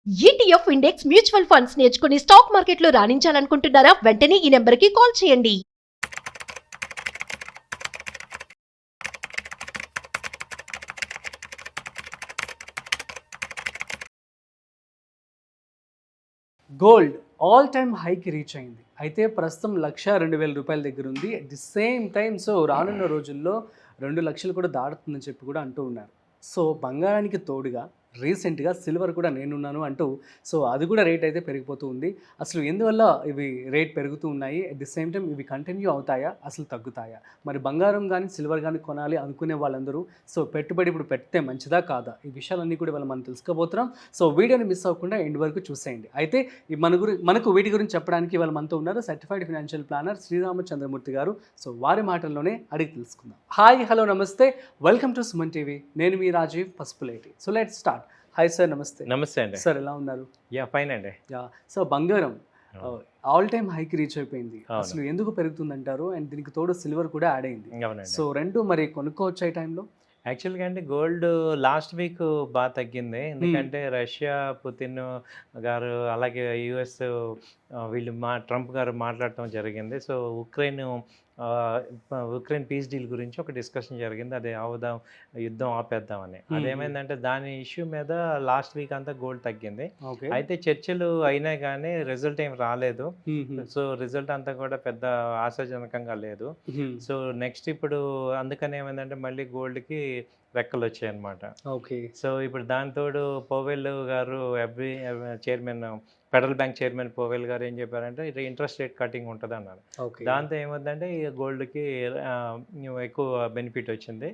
ETF index mutual funds నేర్చుకుని stock మార్కెట్లో రాణించాలనుకుంటున్నారా? వెంటనే ఈ నెంబర్కి కాల్ చేయండి. గోల్డ్ ఆల్ టైమ్ హైకి రీచ్ అయింది. అయితే ప్రస్తుతం 1,02,000 రూపాయల దగ్గర ఉంది. అట్ ది సేమ్ టైం రానున్న రోజుల్లో 2,00,000 కూడా దాటుతుందని చెప్పి కూడా అంటూ ఉన్నారు. బంగారానికి తోడుగా రీసెంట్గా సిల్వర్ కూడా నేనున్నాను అంటూ అది కూడా రేట్ అయితే పెరిగిపోతూ ఉంది. అసలు ఎందువల్ల ఇవి రేట్ పెరుగుతూ ఉన్నాయి, అట్ ది సేమ్ టైం ఇవి కంటిన్యూ అవుతాయా, అసలు తగ్గుతాయా? మరి బంగారం కానీ సిల్వర్ కానీ కొనాలి అనుకునే వాళ్ళందరూ పెట్టుబడి ఇప్పుడు పెడితే మంచిదా కాదా, ఈ విషయాలన్నీ కూడా మనం తెలుసుకోబోతున్నాం. వీడియోని మిస్ అవ్వకుండా ఎండ్ వరకు చూసేయండి. అయితే మనకు వీటి గురించి చెప్పడానికి ఇవాళ మనతో ఉన్నారు సర్టిఫైడ్ ఫైనాన్షియల్ ప్లానర్ శ్రీరామచంద్రమూర్తి గారు. వారి మాటల్లోనే అడిగి తెలుసుకుందాం. హాయ్, హలో, నమస్తే, వెల్కమ్ టు సుమన్ టీవీ. నేను మీ Rajeev Pasupuleti. Let's start. Hi sir, నమస్తే. నమస్తే అండి. సార్, ఎలా ఉన్నారు? ఫైన్ అండి. బంగారం ఆల్ టైమ్ హైకి రీచ్ అయిపోయింది. అసలు ఎందుకు పెరుగుతుందంటారు? అండ్ దీనికి తోడు సిల్వర్ కూడా యాడ్ అయింది. రెండు మరి కొనుక్కోవచ్చు ఈ టైంలో? యాక్చువల్గా అంటే గోల్డ్ లాస్ట్ వీక్ బాగా తగ్గింది. ఎందుకంటే రష్యా పుతిన్ గారు అలాగే యుఎస్ వీళ్ళు ట్రంప్ గారు మాట్లాడటం జరిగింది. ఉక్రెయిన్ పీస్ డీల్ గురించి ఒక డిస్కషన్ జరిగింది. అది అవుదాం, యుద్ధం ఆపేద్దామని. అదేమైందంటే దాని ఇష్యూ మీద లాస్ట్ వీక్ అంతా గోల్డ్ తగ్గింది. అయితే చర్చలు అయినా కానీ రిజల్ట్ ఏం రాలేదు. రిజల్ట్ అంతా కూడా పెద్ద ఆశాజనకంగా లేదు. నెక్స్ట్ ఇప్పుడు అందుకని ఏమైందంటే మళ్ళీ గోల్డ్కి రెక్కలు వచ్చాయి అనమాట. ఇప్పుడు దానితోడు పోవెల్ గారు chairman, federal bank chairman Powell గారు ఏం చెప్పారంటే ఇంట్రెస్ట్ రేట్ కటింగ్ ఉంటుంది అన్నారు. దాంతో ఏమవుతుందంటే గోల్డ్కి ఎక్కువ బెనిఫిట్ వచ్చింది.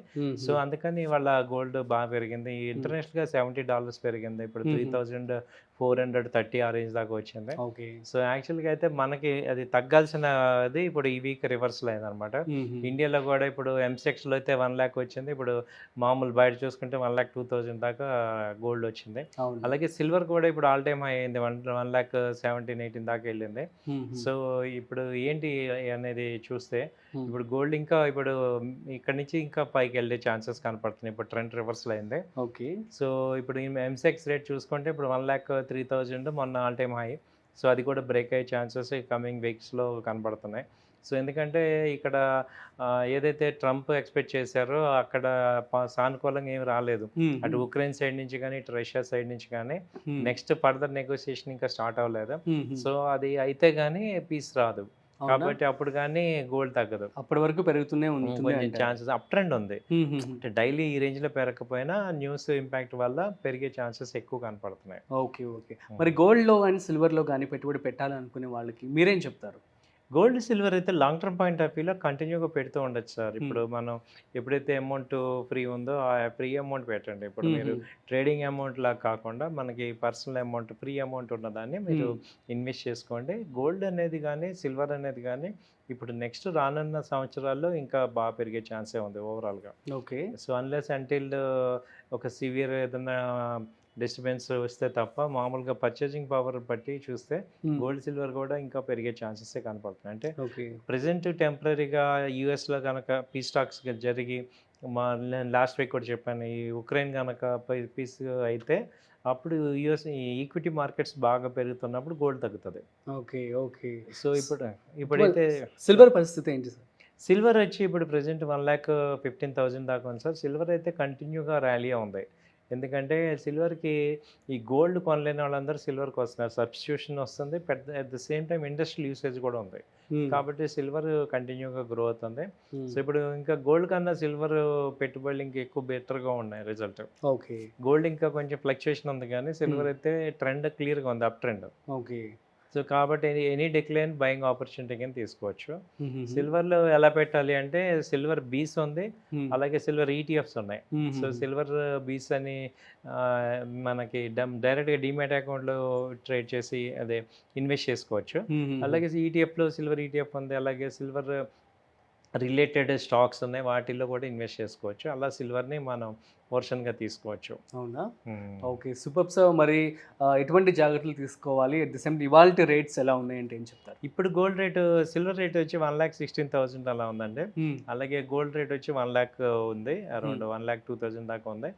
అందుకని వాళ్ళ గోల్డ్ బాగా పెరిగింది. ఇంటర్నేషనల్గా $70 పెరిగింది. ఇప్పుడు 3,430 ఆ రేంజ్ దాకా వచ్చింది. యాక్చువల్గా అయితే మనకి అది తగ్గాల్సినది ఇప్పుడు ఈ వీక్ రివర్సల్ అయింది అనమాట. ఇండియాలో కూడా ఇప్పుడు ఎంసెక్స్లో అయితే 1 lakh వచ్చింది. ఇప్పుడు మామూలు బయట చూసుకుంటే 1,02,000 దాకా గోల్డ్ వచ్చింది. అలాగే సిల్వర్ కూడా ఇప్పుడు ఆల్ టైమ్ హై అయింది. 1,17,18 దాకా వెళ్ళింది. ఇప్పుడు ఏంటి అనేది చూస్తే ఇప్పుడు గోల్డ్ ఇంకా ఇప్పుడు ఇక్కడ నుంచి ఇంకా పైకి వెళ్ళే ఛాన్సెస్ కనపడుతున్నాయి. ఇప్పుడు ట్రెండ్ రివర్సల్ అయింది. ఇప్పుడు ఎంసెక్స్ రేట్ చూసుకుంటే ఇప్పుడు 1,03,000 మొన్న ఆల్ టైమ్ హై. అది కూడా బ్రేక్ అయ్యే ఛాన్సెస్ కమింగ్ వీక్స్లో కనపడుతున్నాయి. ఎందుకంటే ఇక్కడ ఏదైతే ట్రంప్ ఎక్స్పెక్ట్ చేశారో అక్కడ సానుకూలంగా ఏమి రాలేదు. అటు ఉక్రెయిన్ సైడ్ నుంచి కానీ ఇటు రష్యా సైడ్ నుంచి కానీ నెక్స్ట్ ఫర్దర్ నెగోసియేషన్ ఇంకా స్టార్ట్ అవ్వలేదు. అది అయితే కానీ పీస్ రాదు. కాబట్టి అప్పుడు కానీ గోల్డ్ తగ్గదు. అప్పటి వరకు పెరుగుతూనే ఉంది. ఛాన్సెస్ అప్ ట్రెండ్ ఉంది. అంటే డైలీ ఈ రేంజ్ లో పెరగకపోయినా న్యూస్ ఇంపాక్ట్ వల్ల పెరిగే ఛాన్సెస్ ఎక్కువ కనపడుతున్నాయి. మరి గోల్డ్ లో కానీ సిల్వర్ లో కానీ పెట్టుబడి పెట్టాలనుకునే వాళ్ళకి మీరేం చెప్తారు? గోల్డ్ సిల్వర్ అయితే లాంగ్ టర్మ్ పాయింట్ ఆఫ్ వ్యూలో కంటిన్యూగా పెడుతూ ఉండొచ్చు సార్. ఇప్పుడు మనం ఎప్పుడైతే అమౌంట్ ఫ్రీ ఉందో ఆ ఫ్రీ అమౌంట్ పెట్టండి. ఇప్పుడు మీరు ట్రేడింగ్ అమౌంట్ లాగా కాకుండా మనకి పర్సనల్ అమౌంట్, ఫ్రీ అమౌంట్ ఉన్నదాన్ని మీరు ఇన్వెస్ట్ చేసుకోండి. గోల్డ్ అనేది కానీ సిల్వర్ అనేది కానీ ఇప్పుడు నెక్స్ట్ రానున్న సంవత్సరాల్లో ఇంకా బాగా పెరిగే ఛాన్సే ఉంది ఓవరాల్గా. అన్లెస్ అంటిల్ ఒక సివియర్ ఏదైనా డిస్టర్బెన్స్ వస్తే తప్ప మామూలుగా పర్చేసింగ్ పవర్ బట్టి చూస్తే గోల్డ్ సిల్వర్ కూడా ఇంకా పెరిగే ఛాన్సెస్ కనపడుతున్నాయి. అంటే ప్రజెంట్ టెంపరీగా యూఎస్లో కనుక పీస్ టాక్స్ జరిగి లాస్ట్ వీక్ కూడా చెప్పాను, ఈ ఉక్రెయిన్ కనుక పీస్ అయితే అప్పుడు యూఎస్ ఈక్విటీ మార్కెట్స్ బాగా పెరుగుతున్నప్పుడు గోల్డ్ తగ్గుతుంది. ఇప్పుడైతే సిల్వర్ పరిస్థితి ఏంటి సార్? సిల్వర్ వచ్చి ఇప్పుడు ప్రజెంట్ 1,15,000 దాకా ఉంది సార్. సిల్వర్ అయితే కంటిన్యూగా ర్యాలీ ఉంది. ఎందుకంటే సిల్వర్కి ఈ గోల్డ్ కొనలేని వాళ్ళందరూ సిల్వర్కి వస్తున్నారు. సబ్స్టిట్యూషన్ వస్తుంది, at the same time industrial usage కూడా ఉంది. కాబట్టి సిల్వర్ కంటిన్యూగా గ్రో అవుతుంది. ఇప్పుడు ఇంకా గోల్డ్ కన్నా సిల్వర్ పెట్టుబడులు ఇంకా ఎక్కువ బెటర్గా ఉన్నాయి రిజల్ట్. గోల్డ్ ఇంకా కొంచెం ఫ్లక్చుయేషన్ ఉంది కానీ సిల్వర్ అయితే ట్రెండ్ క్లియర్గా ఉంది, అప్ ట్రెండ్. కాబట్టి ఎనీ డిక్లైన్ బయింగ్ ఆపర్చునిటీ కింద తీసుకోవచ్చు. సిల్వర్లో ఎలా పెట్టాలి అంటే సిల్వర్ బీస్ ఉంది, అలాగే సిల్వర్ ఈటీఎఫ్స్ ఉన్నాయి. సిల్వర్ బీస్ అని మనకి డైరెక్ట్గా డిమాట్ అకౌంట్లో ట్రేడ్ చేసి అదే ఇన్వెస్ట్ చేసుకోవచ్చు. అలాగే ఈటీఎఫ్లో సిల్వర్ ఈటీఎఫ్ ఉంది, అలాగే సిల్వర్ రిలేటెడ్ స్టాక్స్ ఉన్నాయి, వాటిల్లో కూడా ఇన్వెస్ట్ చేసుకోవచ్చు. అలా సిల్వర్ని మనం పోర్షన్గా తీసుకోవచ్చు. అవునా? Super sir. మరి ఎటువంటి జాగ్రత్తలు తీసుకోవాలి? అట్ ది సేమ్ ఇవాళ రేట్స్ ఎలా ఉన్నాయంటే ఏం చెప్తారు? ఇప్పుడు గోల్డ్ రేటు, సిల్వర్ రేట్ వచ్చి 1,16,000 అలా ఉందండి. అలాగే గోల్డ్ రేట్ వచ్చి 1 lakh ఉంది, అరౌండ్ 1,02,000 దాకా ఉంది.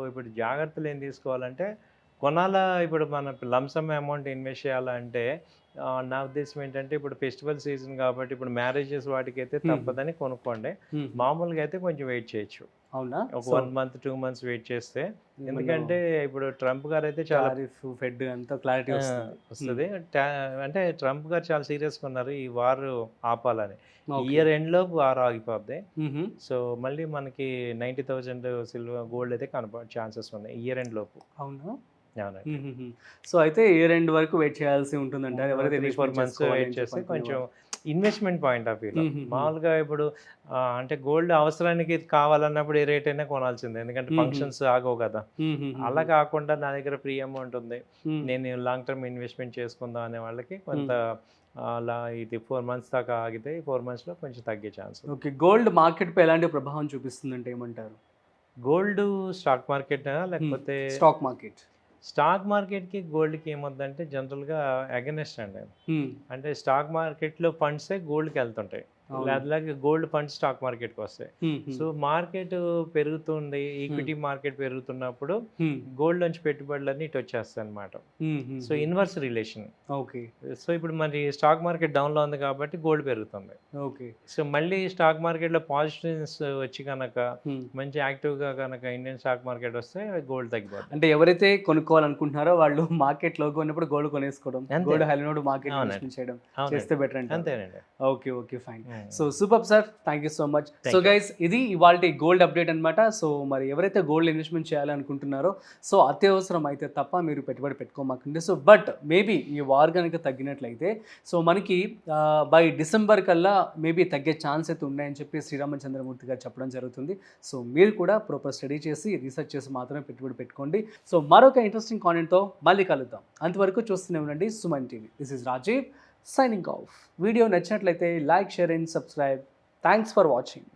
ఇప్పుడు జాగ్రత్తలు ఏం తీసుకోవాలంటే కొనాలా ఇప్పుడు మన లంసమ్ అమౌంట్ ఇన్వెస్ట్ చేయాలంటే నా ఉద్దేశం ఏంటంటే ఇప్పుడు ఫెస్టివల్ సీజన్ కాబట్టి ఇప్పుడు మ్యారేజెస్ వాటికి అయితే తప్పదని కొనుక్కోండి. మామూలుగా అయితే కొంచెం వెయిట్ చేయొచ్చు. అవునా? ఒక 1 month 2 months వెయిట్ చేస్తే, ఎందుకంటే ఇప్పుడు ట్రంప్ గారు అయితే చాలా ఫెడ్ అంతా క్లారిటీ వస్తుంది. అంటే ట్రంప్ గారు చాలా సీరియస్గా ఉన్నారు ఈ వార్ ఆపాలని. ఇయర్ ఎండ్ లోపు వార్ ఆగిపోద్ది. సో మళ్ళీ మనకి 90,000 సిల్వర్ గోల్డ్ అయితే ఛాన్సెస్ ఉన్నాయి ఇయర్ ఎండ్ లోపు. అవునా? అవునండి. సో అయితే ఇయర్ ఎండ్ వరకు వెయిట్ చేయాల్సి ఉంటుంది. ఎవరైతే 3-4 months వెయిట్ చేస్తే కొంచెం ఇన్వెస్ట్మెంట్ పాయింట్ ఆఫ్ వ్యూలో మామూలుగా ఇప్పుడు అంటే గోల్డ్ అవసరానికి కావాలన్నప్పుడు ఏ రేట్ అయినా కొనాల్సిందే, ఎందుకంటే ఫంక్షన్స్ ఆగవు కదా. అలా కాకుండా నా దగ్గర ఫ్రీ అమౌంట్ ఉంది, నేను లాంగ్ టర్మ్ ఇన్వెస్ట్మెంట్ చేసుకుందాం అనే వాళ్ళకి కొంత అలా ఇది 4 months దాకా ఆగితే 4 months లో కొంచెం తగ్గే ఛాన్స్. ఓకే, గోల్డ్ మార్కెట్ పై ఎలాంటి ప్రభావం చూపిస్తుందంటే ఏమంటారు? గోల్డ్ స్టాక్ మార్కెట్ లేకపోతే స్టాక్ మార్కెట్? స్టాక్ మార్కెట్కి గోల్డ్కి ఏమొద్దంటే జనరల్గా అగెనెస్ట్ అండి. అంటే స్టాక్ మార్కెట్లో ఫండ్సే గోల్డ్కి వెళ్తుంటాయి, అలాగే గోల్డ్ ఫండ్స్ స్టాక్ మార్కెట్కి వస్తాయి. సో మార్కెట్ పెరుగుతుంది, ఈక్విటీ మార్కెట్ పెరుగుతున్నప్పుడు గోల్డ్ నుంచి పెట్టుబడులన్నీ ఇటు వచ్చేస్తాయి అనమాట. So inverse relation. Okay. So ఇప్పుడు మరి స్టాక్ మార్కెట్ డౌన్లో ఉంది కాబట్టి గోల్డ్ పెరుగుతుంది. ఓకే. సో మళ్ళీ స్టాక్ మార్కెట్లో పాజిటివ్స్ వచ్చి కనుక మంచి యాక్టివ్గా కనుక ఇండియన్ స్టాక్ మార్కెట్ వస్తే గోల్డ్ తగ్గిపోతుంది. అంటే ఎవరైతే కొనుక్కోవాలనుకుంటున్నారో వాళ్ళు మార్కెట్ లోకి ఉన్నప్పుడు గోల్డ్ కొనేసుకోవడం, గోల్డ్ హైలోడ్ మార్కెట్ ఇన్వెస్ట్ చేయడం చేస్తే బెటర్ అంటే. అంతేనండి. Okay okay fine. So super sir, thank you so much. So guys, ఇది ఇవాళ గోల్డ్ అప్డేట్ అనమాట. సో మరి ఎవరైతే గోల్డ్ ఇన్వెస్ట్మెంట్ చేయాలనుకుంటున్నారో సో అత్యవసరం అయితే తప్ప మీరు పెట్టుబడి పెట్టుకోమాకండి. సో బట్ మేబీ ఈ వార్ కనుక తగ్గినట్లయితే సో మనకి బై డిసెంబర్ కల్లా మేబీ తగ్గే ఛాన్స్ అయితే ఉన్నాయని చెప్పి శ్రీరామచంద్రమూర్తి గారు చెప్పడం జరుగుతుంది. సో మీరు కూడా ప్రాపర్ స్టడీ చేసి రీసెర్చ్ చేసి మాత్రమే పెట్టుబడి పెట్టుకోండి. సో మరొక ఇంట్రెస్టింగ్ కాంటెంట్తో మళ్ళీ కలుద్దాం. అంతవరకు చూస్తూనే ఉండండి Suman TV. This is Rajeev signing off. Video నచ్చినట్లయితే like, share and subscribe. Thanks for watching.